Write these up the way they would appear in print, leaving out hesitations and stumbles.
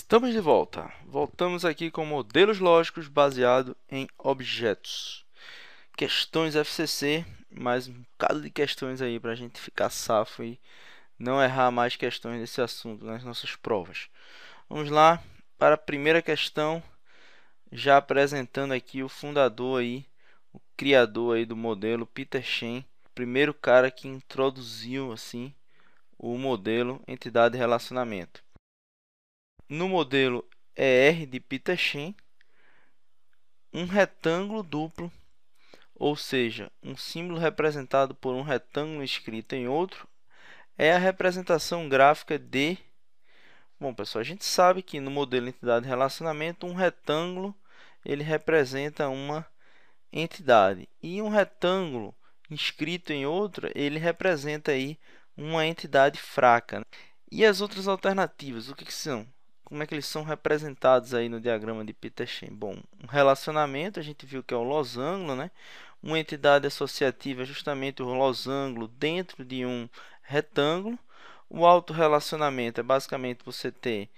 Estamos de volta. Voltamos aqui com modelos lógicos baseados em objetos. Questões FCC, mais um bocado de questões aí para a gente ficar safo e não errar mais questões desse assunto nas nossas provas. Vamos lá para a primeira questão, já apresentando aqui o fundador aí, o criador aí do modelo, Peter Shen, o primeiro cara que introduziu assim o modelo entidade e relacionamento. No modelo ER de Peter Shen, um retângulo duplo, ou seja, um símbolo representado por um retângulo escrito em outro, é a representação gráfica de... Bom, pessoal, a gente sabe que no modelo entidade e relacionamento, um retângulo ele representa uma entidade e um retângulo inscrito em outra, ele representa aí uma entidade fraca. E as outras alternativas, o que são? Como é que eles são representados aí no diagrama de Peter Shen? Bom, um relacionamento, a gente viu que é o losango, né? Uma entidade associativa é justamente o losango dentro de um retângulo. O autorrelacionamento é basicamente você ter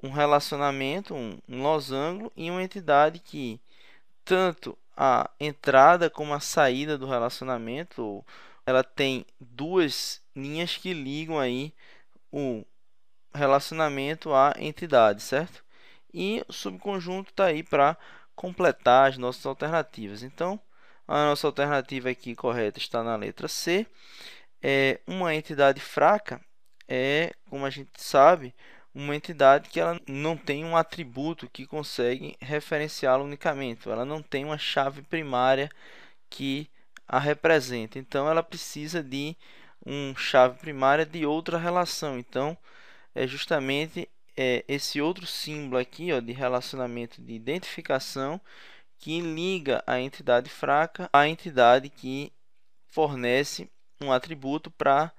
um relacionamento, um losango e uma entidade que tanto a entrada como a saída do relacionamento, ela tem duas linhas que ligam aí o relacionamento à entidade, certo? E o subconjunto está aí para completar as nossas alternativas. Então, a nossa alternativa aqui correta está na letra C. Uma entidade fraca é, como a gente sabe, uma entidade que ela não tem um atributo que consegue referenciá-la unicamente. Ela não tem uma chave primária que a representa. Então, ela precisa de uma chave primária de outra relação. Então, é justamente esse outro símbolo aqui, ó, de relacionamento de identificação que liga a entidade fraca à entidade que fornece um atributo para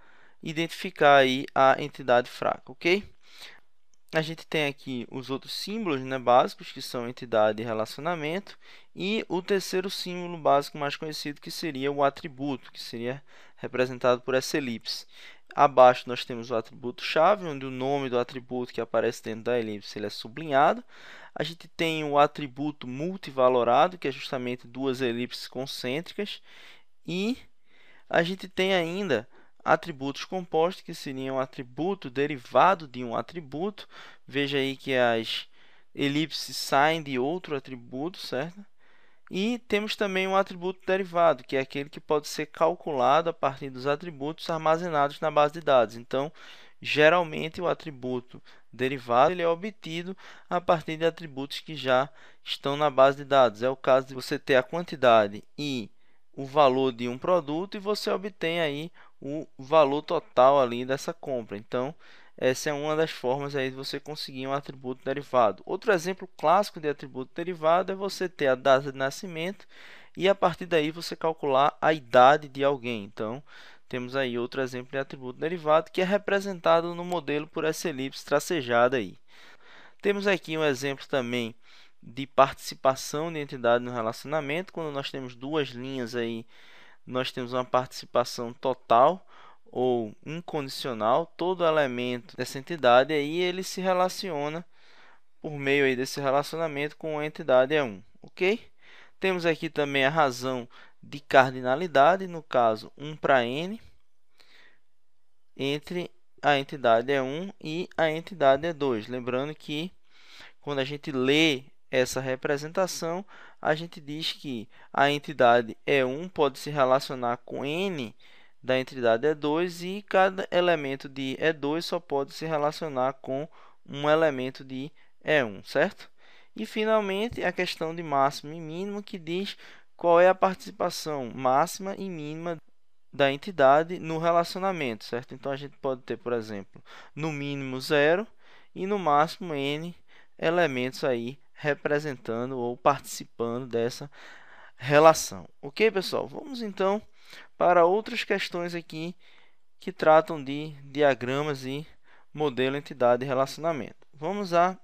identificar aí a entidade fraca, ok? A gente tem aqui os outros símbolos, né, básicos, que são entidade e relacionamento, e o terceiro símbolo básico mais conhecido, que seria o atributo, que seria representado por essa elipse. Abaixo nós temos o atributo chave, onde o nome do atributo que aparece dentro da elipse ele é sublinhado. A gente tem o atributo multivalorado, que é justamente duas elipses concêntricas, e a gente tem ainda atributos compostos, que seriam um atributo derivado de um atributo. Veja aí que as elipses saem de outro atributo, certo? E temos também um atributo derivado, que é aquele que pode ser calculado a partir dos atributos armazenados na base de dados. Então, geralmente, o atributo derivado ele é obtido a partir de atributos que já estão na base de dados. É o caso de você ter a quantidade e o valor de um produto e você obtém aí o valor total ali dessa compra. Então, essa é uma das formas aí de você conseguir um atributo derivado. Outro exemplo clássico de atributo derivado é você ter a data de nascimento e a partir daí você calcular a idade de alguém. Então, temos aí outro exemplo de atributo derivado que é representado no modelo por essa elipse tracejada aí. Temos aqui um exemplo também de participação de entidade no relacionamento. Quando nós temos duas linhas aí, nós temos uma participação total ou incondicional. Todo elemento dessa entidade aí ele se relaciona por meio aí desse relacionamento com a entidade E1, ok? Temos aqui também a razão de cardinalidade, no caso 1 para n, entre a entidade E1 e a entidade E2. Lembrando que quando a gente lê essa representação, a gente diz que a entidade E1 pode se relacionar com n da entidade E2 e cada elemento de E2 só pode se relacionar com um elemento de E1, certo? E, finalmente, a questão de máximo e mínimo, que diz qual é a participação máxima e mínima da entidade no relacionamento, certo? Então, a gente pode ter, por exemplo, no mínimo 0 e no máximo n elementos aí representando ou participando dessa relação. Ok, pessoal? Vamos então para outras questões aqui que tratam de diagramas e modelo, entidade e relacionamento. Vamos à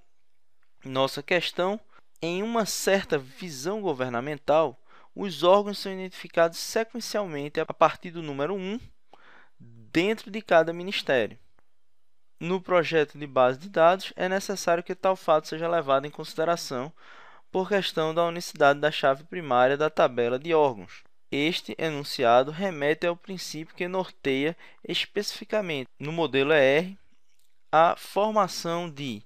nossa questão. Em uma certa visão governamental, os órgãos são identificados sequencialmente a partir do número 1 dentro de cada ministério. no projeto de base de dados, é necessário que tal fato seja levado em consideração por questão da unicidade da chave primária da tabela de órgãos. Este enunciado remete ao princípio que norteia especificamente no modelo ER a formação de...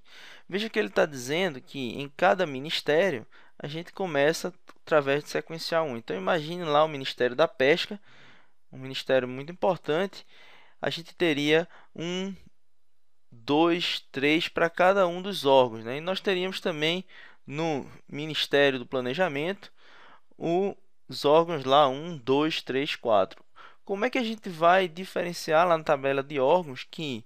Veja que ele está dizendo que em cada ministério a gente começa através de sequencial 1. Então, imagine lá o Ministério da Pesca, um ministério muito importante. A gente teria 1, 2, 3 para cada um dos órgãos, né? E nós teríamos também no Ministério do Planejamento os órgãos lá 1, 2, 3, 4. Como é que a gente vai diferenciar lá na tabela de órgãos que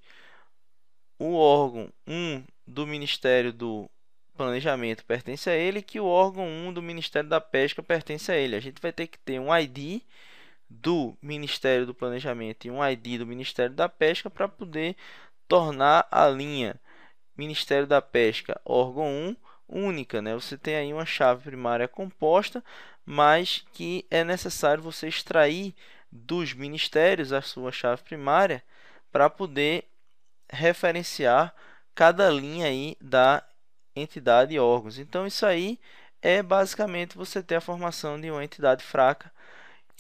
o órgão 1 do Ministério do Planejamento pertence a ele, que o órgão 1 do Ministério da Pesca pertence a ele? A gente vai ter que ter um ID do Ministério do Planejamento e um ID do Ministério da Pesca para poder tornar a linha Ministério da Pesca órgão 1 única, né? Você tem aí uma chave primária composta, mas que é necessário você extrair dos ministérios a sua chave primária para poder referenciar cada linha aí da entidade e órgãos. Então, isso aí é basicamente você ter a formação de uma entidade fraca.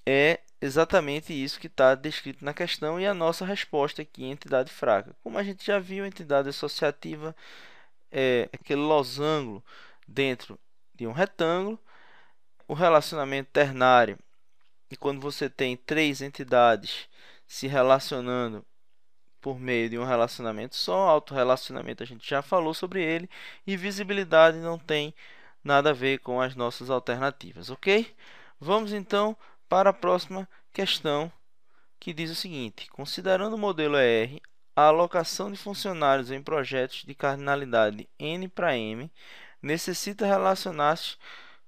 É exatamente isso que está descrito na questão e a nossa resposta aqui, entidade fraca. Como a gente já viu, a entidade associativa é aquele losango dentro de um retângulo. O relacionamento ternário, e quando você tem três entidades se relacionando por meio de um relacionamento só. Autorrelacionamento a gente já falou sobre ele, e visibilidade não tem nada a ver com as nossas alternativas, ok? Vamos então para a próxima questão, que diz o seguinte: considerando o modelo ER, a alocação de funcionários em projetos de cardinalidade N para M necessita relacionar-se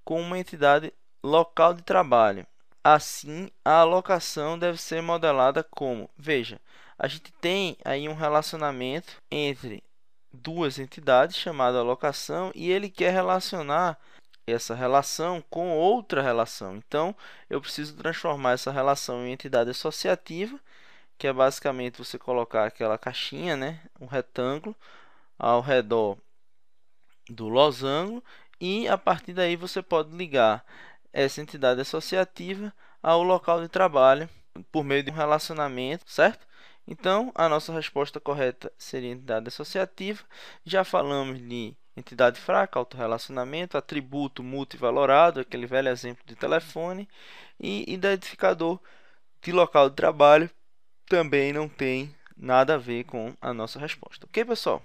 com uma entidade local de trabalho. Assim, a alocação deve ser modelada como, veja, a gente tem aí um relacionamento entre duas entidades chamada alocação e ele quer relacionar essa relação com outra relação. Então, eu preciso transformar essa relação em entidade associativa, que é basicamente você colocar aquela caixinha, né, um retângulo ao redor do losango, e a partir daí você pode ligar essa entidade associativa ao local de trabalho por meio de um relacionamento, certo? Então, a nossa resposta correta seria entidade associativa. Já falamos de entidade fraca, autorrelacionamento, atributo multivalorado, aquele velho exemplo de telefone, e identificador de local de trabalho também não tem nada a ver com a nossa resposta. Ok, pessoal?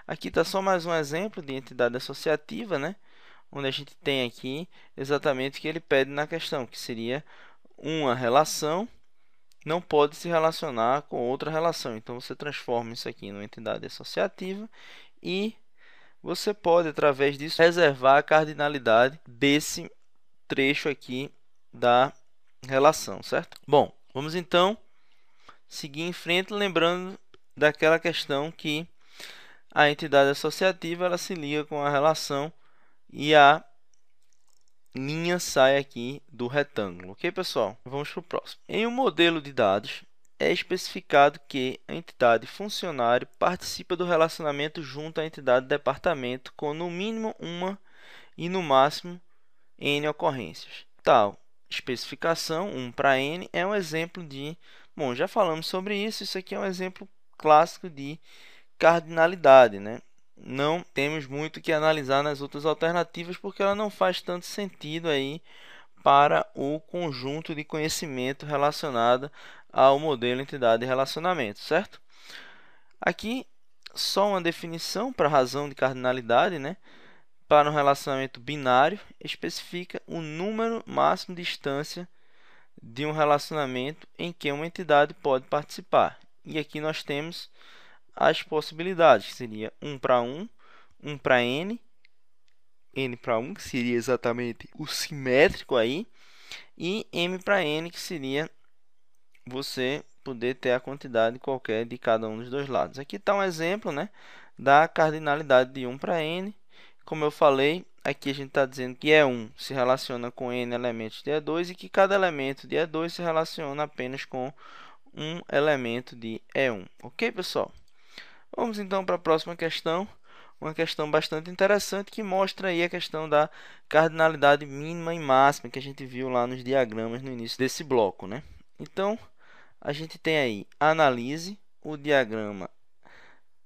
Aqui está só mais um exemplo de entidade associativa, né? Onde a gente tem aqui exatamente o que ele pede na questão, que seria uma relação não pode se relacionar com outra relação. Então, você transforma isso aqui numa entidade associativa e você pode, através disso, reservar a cardinalidade desse trecho aqui da relação, certo? Bom, vamos então seguir em frente, lembrando daquela questão que a entidade associativa ela se liga com a relação e a linha sai aqui do retângulo. Ok, pessoal? Vamos para o próximo. Em um modelo de dados, é especificado que a entidade funcionário participa do relacionamento junto à entidade departamento com no mínimo uma e no máximo n ocorrências. Tal especificação, 1 para n, é um exemplo de... Bom, já falamos sobre isso. Isso aqui é um exemplo clássico de cardinalidade, né? Não temos muito que analisar nas outras alternativas, porque ela não faz tanto sentido aí para o conjunto de conhecimento relacionado ao modelo entidade e relacionamento, certo? Aqui, só uma definição para a razão de cardinalidade, né? Para um relacionamento binário, especifica o número máximo de instância de um relacionamento em que uma entidade pode participar. E aqui nós temos as possibilidades, que seria 1 para 1, 1 para n, n para 1, que seria exatamente o simétrico aí, e m para n, que seria você poder ter a quantidade qualquer de cada um dos dois lados. Aqui está um exemplo, né, da cardinalidade de 1 para n. Como eu falei, aqui a gente está dizendo que E1 se relaciona com n elementos de E2 e que cada elemento de E2 se relaciona apenas com um elemento de E1. Ok, pessoal? Vamos então para a próxima questão, uma questão bastante interessante que mostra aí a questão da cardinalidade mínima e máxima que a gente viu lá nos diagramas no início desse bloco, né? Então, a gente tem aí, analise o diagrama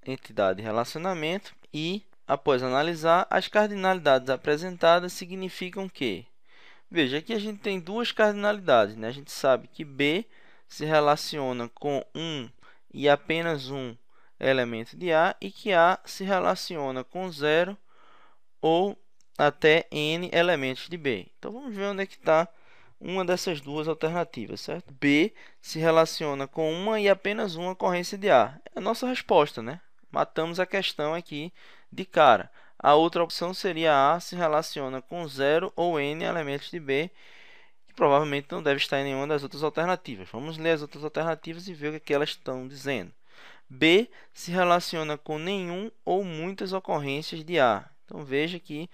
entidade e relacionamento e, após analisar, as cardinalidades apresentadas significam que, veja, aqui a gente tem duas cardinalidades, né? A gente sabe que B se relaciona com um e apenas um elemento de A e que A se relaciona com zero ou até N elementos de B. Então, vamos ver onde é que está uma dessas duas alternativas, certo? B se relaciona com uma e apenas uma ocorrência de A. É a nossa resposta, né? Matamos a questão aqui de cara. A outra opção seria A se relaciona com zero ou N elementos de B, que provavelmente não deve estar em nenhuma das outras alternativas. Vamos ler as outras alternativas e ver o que elas estão dizendo. B se relaciona com nenhum ou muitas ocorrências de A. Então, veja que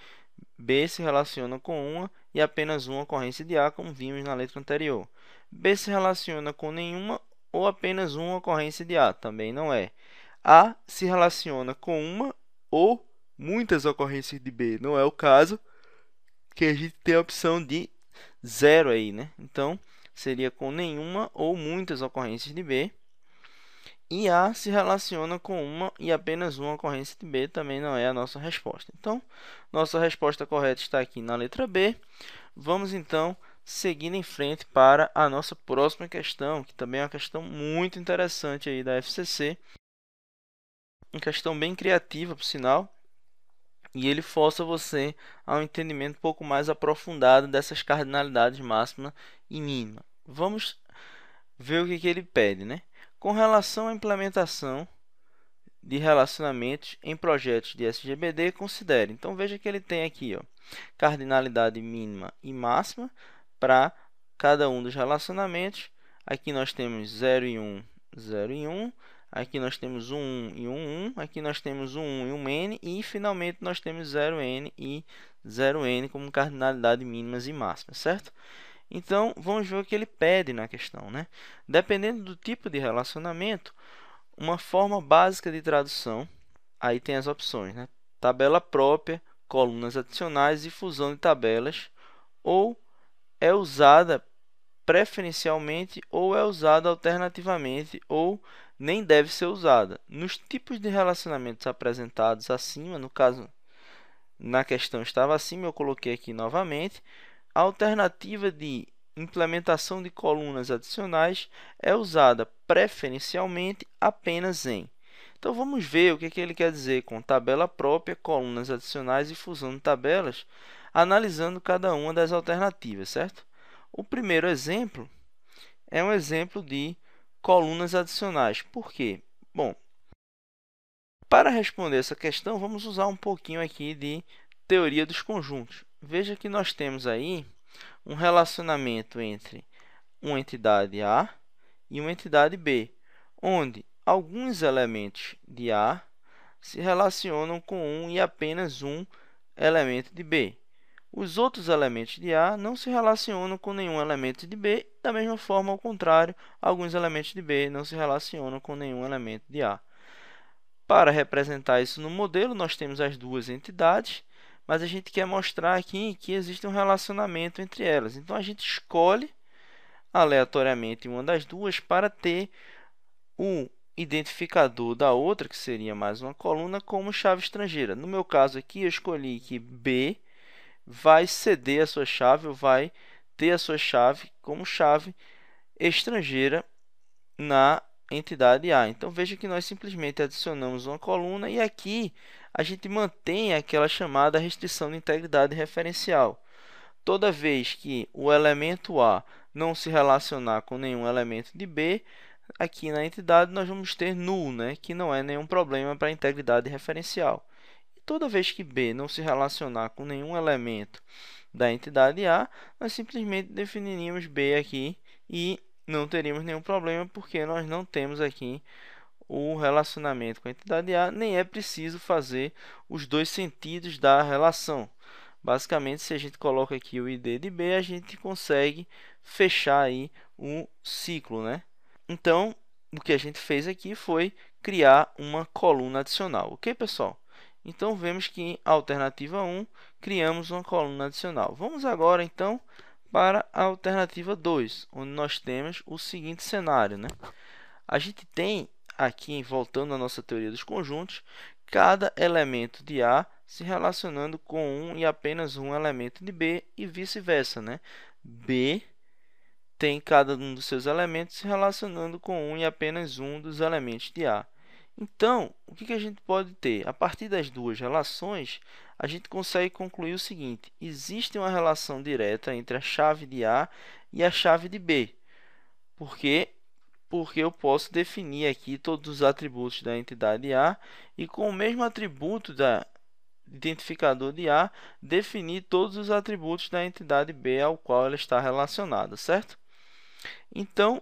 B se relaciona com uma e apenas uma ocorrência de A, como vimos na letra anterior. B se relaciona com nenhuma ou apenas uma ocorrência de A, também não é. A se relaciona com uma ou muitas ocorrências de B, não é o caso, que a gente tem a opção de zero aí, né? Então, seria com nenhuma ou muitas ocorrências de B. E A se relaciona com uma e apenas uma ocorrência de B, também não é a nossa resposta. Então, nossa resposta correta está aqui na letra B. Vamos, então, seguindo em frente para a nossa próxima questão, que também é uma questão muito interessante aí da FCC. Uma questão bem criativa, por sinal, e ele força você a um entendimento um pouco mais aprofundado dessas cardinalidades máxima e mínima. Vamos ver o que ele pede, né? Com relação à implementação de relacionamentos em projetos de SGBD, considere. Então, veja que ele tem aqui, ó, cardinalidade mínima e máxima para cada um dos relacionamentos. Aqui nós temos 0 e 1, 0 e 1. Aqui nós temos um 1 e um 1. Aqui nós temos um 1 e um n. E, finalmente, nós temos 0n e 0n como cardinalidade mínimas e máximas, certo? Então, vamos ver o que ele pede na questão, né? Dependendo do tipo de relacionamento, uma forma básica de tradução, aí tem as opções, né? Tabela própria, colunas adicionais e fusão de tabelas, ou é usada preferencialmente ou é usada alternativamente, ou nem deve ser usada. Nos tipos de relacionamentos apresentados acima, no caso, na questão estava acima, eu coloquei aqui novamente, a alternativa de implementação de colunas adicionais é usada preferencialmente apenas em. Então, vamos ver o que ele quer dizer com tabela própria, colunas adicionais e fusão de tabelas, analisando cada uma das alternativas, certo? O primeiro exemplo é um exemplo de colunas adicionais. Por quê? Bom, para responder essa questão, vamos usar um pouquinho aqui de teoria dos conjuntos. Veja que nós temos aí um relacionamento entre uma entidade A e uma entidade B, onde alguns elementos de A se relacionam com um e apenas um elemento de B. Os outros elementos de A não se relacionam com nenhum elemento de B, da mesma forma, ao contrário, alguns elementos de B não se relacionam com nenhum elemento de A. Para representar isso no modelo, nós temos as duas entidades, mas a gente quer mostrar aqui que existe um relacionamento entre elas. Então, a gente escolhe aleatoriamente uma das duas para ter o identificador da outra, que seria mais uma coluna, como chave estrangeira. No meu caso aqui, eu escolhi que B vai ceder a sua chave, ou vai ter a sua chave como chave estrangeira na entidade A. Então, veja que nós simplesmente adicionamos uma coluna e aqui a gente mantém aquela chamada restrição de integridade referencial. Toda vez que o elemento A não se relacionar com nenhum elemento de B, aqui na entidade nós vamos ter null, né? Que não é nenhum problema para a integridade referencial. E toda vez que B não se relacionar com nenhum elemento da entidade A, nós simplesmente definiríamos B aqui e não teríamos nenhum problema, porque nós não temos aqui o relacionamento com a entidade A, nem é preciso fazer os dois sentidos da relação. Basicamente, se a gente coloca aqui o ID de B, a gente consegue fechar aí um ciclo, né? Então, o que a gente fez aqui foi criar uma coluna adicional. Ok, pessoal? Então, vemos que a alternativa 1, criamos uma coluna adicional. Vamos agora, então, para a alternativa 2, onde nós temos o seguinte cenário, né? A gente tem aqui, voltando à nossa teoria dos conjuntos, cada elemento de A se relacionando com um e apenas um elemento de B e vice-versa, né? B tem cada um dos seus elementos se relacionando com um e apenas um dos elementos de A. Então, o que a gente pode ter? A partir das duas relações, a gente consegue concluir o seguinte: existe uma relação direta entre a chave de A e a chave de B. Por quê? Porque eu posso definir aqui todos os atributos da entidade A e, com o mesmo atributo da identificador de A, definir todos os atributos da entidade B ao qual ela está relacionada, certo? Então,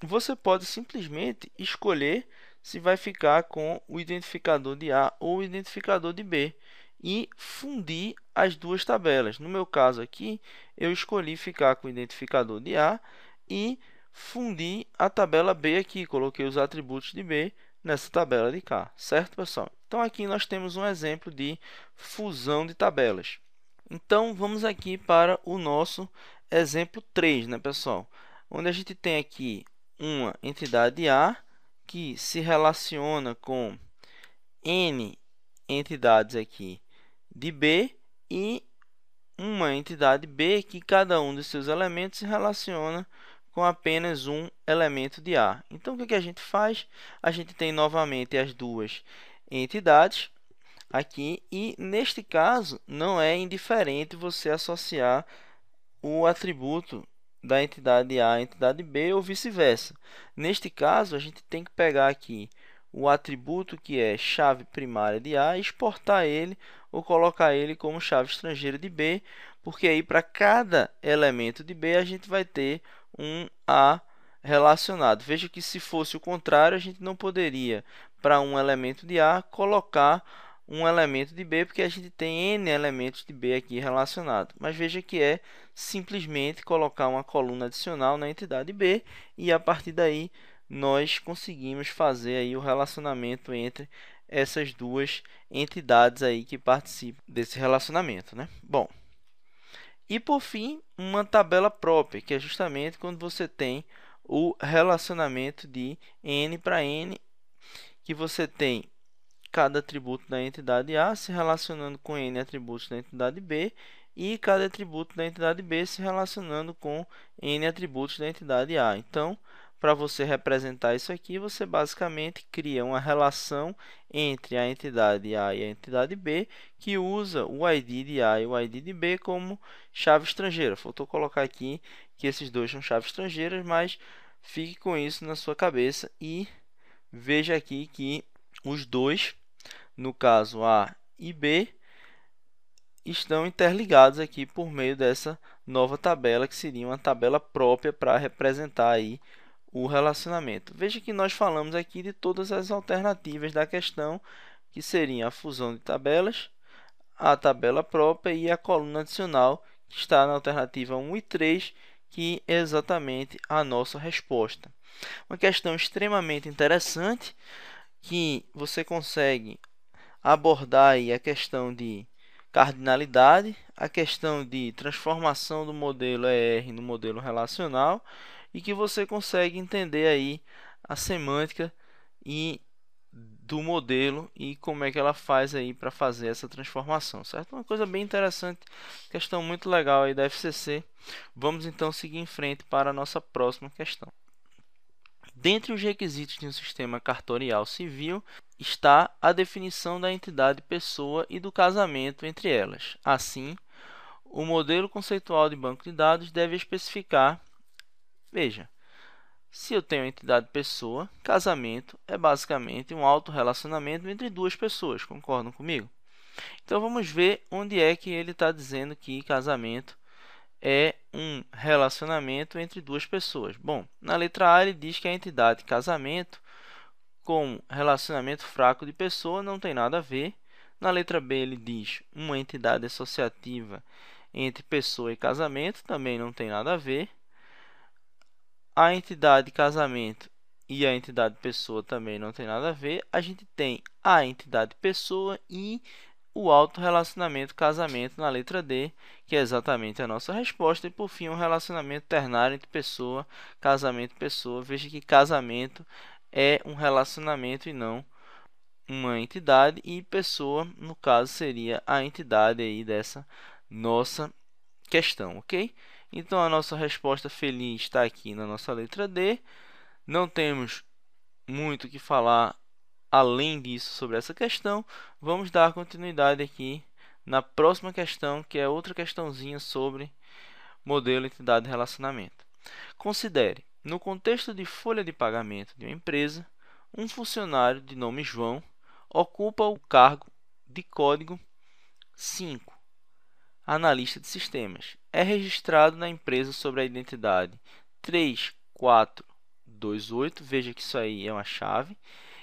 você pode simplesmente escolher se vai ficar com o identificador de A ou o identificador de B e fundir as duas tabelas. No meu caso aqui, eu escolhi ficar com o identificador de A e fundir a tabela B aqui, coloquei os atributos de B nessa tabela de cá, certo, pessoal? Então, aqui nós temos um exemplo de fusão de tabelas. Então, vamos aqui para o nosso exemplo 3, né, pessoal? Onde a gente tem aqui uma entidade A que se relaciona com N entidades aqui de B e uma entidade B que cada um dos seus elementos se relaciona com apenas um elemento de A. Então, o que a gente faz? A gente tem novamente as duas entidades aqui e, neste caso, não é indiferente você associar o atributo da entidade A à entidade B ou vice-versa. Neste caso, a gente tem que pegar aqui o atributo que é chave primária de A, exportar ele ou colocar ele como chave estrangeira de B, porque aí para cada elemento de B a gente vai ter um A relacionado. Veja que se fosse o contrário, a gente não poderia, para um elemento de A, colocar um elemento de B, porque a gente tem N elementos de B aqui relacionados. Mas veja que é simplesmente colocar uma coluna adicional na entidade B e, a partir daí, nós conseguimos fazer aí o relacionamento entre essas duas entidades aí que participam desse relacionamento, né? Bom, e por fim, uma tabela própria, que é justamente quando você tem o relacionamento de N para N, que você tem cada atributo da entidade A se relacionando com N atributos da entidade B e cada atributo da entidade B se relacionando com N atributos da entidade A. Então, para você representar isso aqui, você basicamente cria uma relação entre a entidade A e a entidade B que usa o ID de A e o ID de B como chave estrangeira. Faltou colocar aqui que esses dois são chaves estrangeiras, mas fique com isso na sua cabeça e veja aqui que os dois, no caso A e B, estão interligados aqui por meio dessa nova tabela, que seria uma tabela própria para representar aí o relacionamento. Veja que nós falamos aqui de todas as alternativas da questão, que seriam a fusão de tabelas, a tabela própria e a coluna adicional, que está na alternativa 1 e 3, que é exatamente a nossa resposta. Uma questão extremamente interessante, que você consegue abordar aí a questão de cardinalidade, a questão de transformação do modelo ER no modelo relacional e que você consegue entender aí a semântica do modelo e como é que ela faz aí para fazer essa transformação, certo? Uma coisa bem interessante, questão muito legal aí da FCC. Vamos então seguir em frente para a nossa próxima questão. Dentre os requisitos de um sistema cartorial civil está a definição da entidade pessoa e do casamento entre elas. Assim, o modelo conceitual de banco de dados deve especificar, veja, se eu tenho a entidade pessoa, casamento é basicamente um autorrelacionamento entre duas pessoas, concordam comigo? Então, vamos ver onde é que ele está dizendo que casamento é um relacionamento entre duas pessoas. Bom, na letra A ele diz que a entidade casamento com relacionamento fraco de pessoa não tem nada a ver. Na letra B ele diz uma entidade associativa entre pessoa e casamento, também não tem nada a ver. A entidade casamento e a entidade pessoa também não tem nada a ver. A gente tem a entidade pessoa e o autorrelacionamento casamento na letra D, que é exatamente a nossa resposta. E por fim, um relacionamento ternário entre pessoa, casamento, pessoa. Veja que casamento é um relacionamento e não uma entidade, e pessoa, no caso, seria a entidade aí dessa nossa questão, ok? Então, a nossa resposta feliz está aqui na nossa letra D. Não temos muito o que falar além disso sobre essa questão. Vamos dar continuidade aqui na próxima questão, que é outra questãozinha sobre modelo, entidade e relacionamento. Considere, no contexto de folha de pagamento de uma empresa, um funcionário de nome João ocupa o cargo de código 5, analista de sistemas. É registrado na empresa sob a identidade 3428, veja que isso aí é uma chave.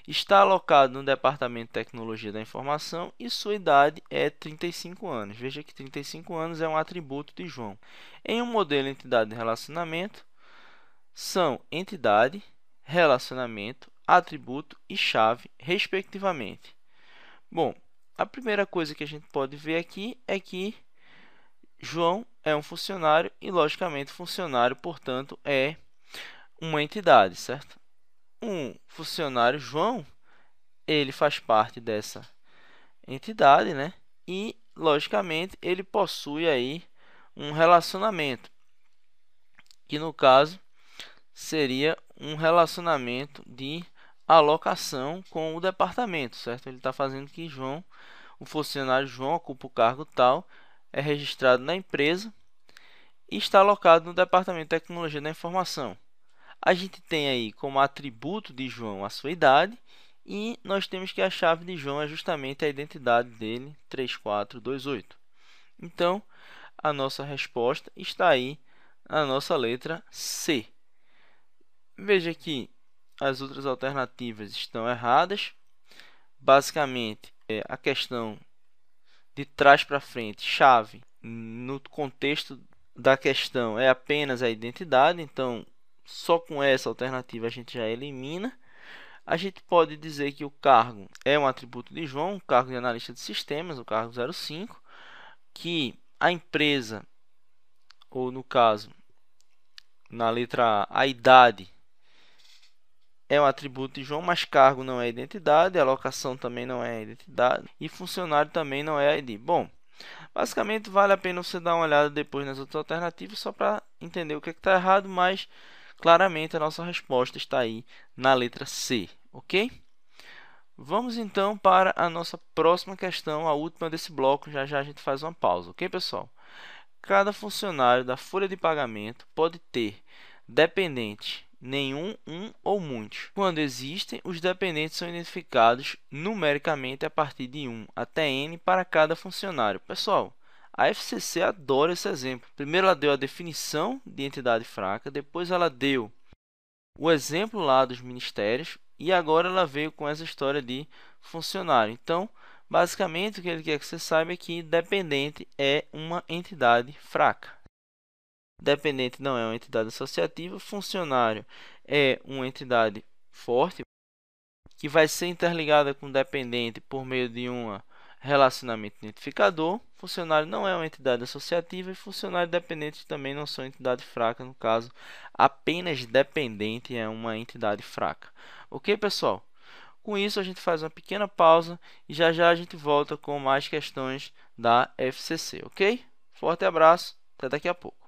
Está alocado no Departamento de Tecnologia da Informação e sua idade é 35 anos. Veja que 35 anos é um atributo de João. Em um modelo entidade e relacionamento, são entidade, relacionamento, atributo e chave, respectivamente. Bom, a primeira coisa que a gente pode ver aqui é que João é um funcionário e, logicamente, funcionário, portanto, é uma entidade, certo? Um funcionário João, ele faz parte dessa entidade, né? E, logicamente, ele possui aí um relacionamento, que no caso seria um relacionamento de alocação com o departamento, certo? Ele está fazendo que João, o funcionário João, ocupa o cargo tal, é registrado na empresa e está alocado no Departamento de Tecnologia da Informação. A gente tem aí como atributo de João a sua idade e nós temos que a chave de João é justamente a identidade dele, 3428. Então, a nossa resposta está aí na nossa letra C. Veja que as outras alternativas estão erradas. Basicamente, a questão de trás para frente, chave, no contexto da questão é apenas a identidade, então só com essa alternativa a gente já elimina. A gente pode dizer que o cargo é um atributo de João, o cargo de analista de sistemas, o cargo 05, que a empresa, ou no caso, na letra A, a idade é um atributo de João, mas cargo não é identidade, alocação também não é identidade e funcionário também não é ID. Bom, basicamente vale a pena você dar uma olhada depois nas outras alternativas só para entender o que está errado, mas claramente a nossa resposta está aí na letra C, ok? Vamos então para a nossa próxima questão, a última desse bloco, já já a gente faz uma pausa, ok, pessoal? Cada funcionário da folha de pagamento pode ter dependentes nenhum, um ou muitos. Quando existem, os dependentes são identificados numericamente a partir de 1 até n para cada funcionário. Pessoal, a FCC adora esse exemplo. Primeiro ela deu a definição de entidade fraca, depois ela deu o exemplo lá dos ministérios e agora ela veio com essa história de funcionário. Então, basicamente, o que ele quer que você saiba é que dependente é uma entidade fraca. Dependente não é uma entidade associativa, funcionário é uma entidade forte, que vai ser interligada com dependente por meio de um relacionamento identificador. Funcionário não é uma entidade associativa e funcionário dependente também não são entidade fraca, no caso, apenas dependente é uma entidade fraca. Ok, pessoal? Com isso, a gente faz uma pequena pausa e já já a gente volta com mais questões da FCC, ok? Forte abraço, até daqui a pouco.